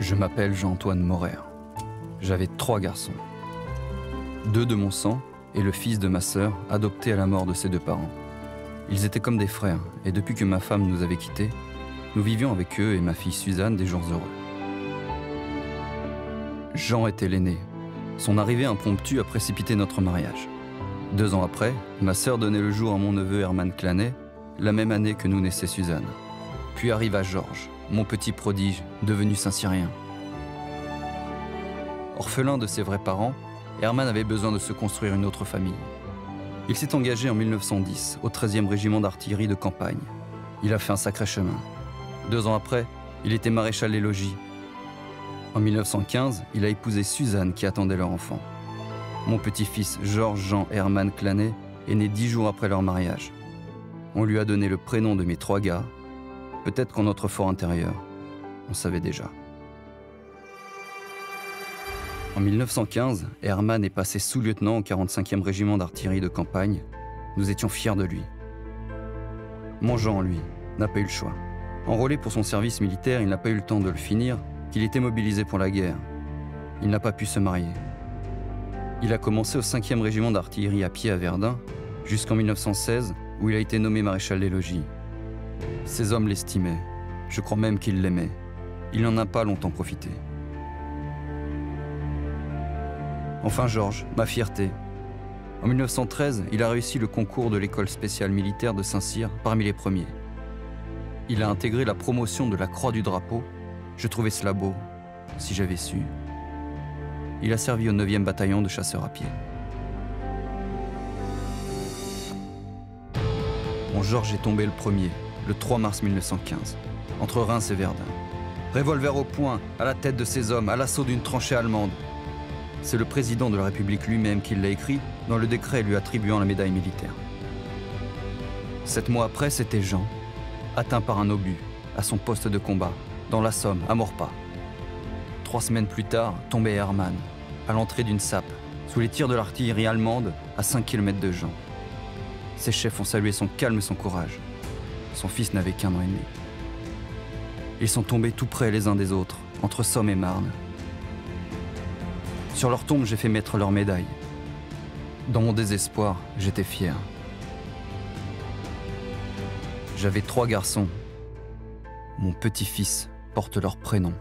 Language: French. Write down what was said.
Je m'appelle Jean-Antoine Morer. J'avais 3 garçons. 2 de mon sang et le fils de ma sœur, adopté à la mort de ses 2 parents. Ils étaient comme des frères, et depuis que ma femme nous avait quittés, nous vivions avec eux et ma fille Suzanne des jours heureux. Jean était l'aîné. Son arrivée impromptue a précipité notre mariage. 2 ans après, ma sœur donnait le jour à mon neveu Herman Clanet, la même année que nous naissait Suzanne. Puis arriva Georges, mon petit prodige, devenu Saint-Cyrien. Orphelin de ses vrais parents, Herman avait besoin de se construire une autre famille. Il s'est engagé en 1910 au 13e régiment d'artillerie de campagne. Il a fait un sacré chemin. 2 ans après, il était maréchal des logis. En 1915, il a épousé Suzanne qui attendait leur enfant. Mon petit-fils Georges-Jean Herman Clanet est né 10 jours après leur mariage. On lui a donné le prénom de mes 3 gars. Peut-être qu'en notre fort intérieur, on savait déjà. En 1915, Herman est passé sous-lieutenant au 45e régiment d'artillerie de campagne. Nous étions fiers de lui. Mon Jean, lui, n'a pas eu le choix. Enrôlé pour son service militaire, il n'a pas eu le temps de le finir, qu'il était mobilisé pour la guerre. Il n'a pas pu se marier. Il a commencé au 5e régiment d'artillerie à pied à Verdun, jusqu'en 1916, où il a été nommé maréchal des logis. Ces hommes l'estimaient. Je crois même qu'ils l'aimaient. Il n'en a pas longtemps profité. Enfin Georges, ma fierté. En 1913, il a réussi le concours de l'école spéciale militaire de Saint-Cyr parmi les premiers. Il a intégré la promotion de la Croix du Drapeau. Je trouvais cela beau, si j'avais su. Il a servi au 9e bataillon de chasseurs à pied. Mon Georges est tombé le premier, le 3 mars 1915, entre Reims et Verdun. Revolver au poing, à la tête de ses hommes, à l'assaut d'une tranchée allemande. C'est le président de la République lui-même qui l'a écrit dans le décret lui attribuant la médaille militaire. 7 mois après, c'était Jean, atteint par un obus, à son poste de combat, dans la Somme, à Maurepas. 3 semaines plus tard, tombait Herman, à l'entrée d'une sape, sous les tirs de l'artillerie allemande, à 5 km de Jean. Ses chefs ont salué son calme et son courage. Son fils n'avait qu'1 an et demi. Ils sont tombés tout près les uns des autres, entre Somme et Marne. Sur leur tombe, j'ai fait mettre leur médaille. Dans mon désespoir, j'étais fier. J'avais 3 garçons. Mon petit-fils porte leur prénom.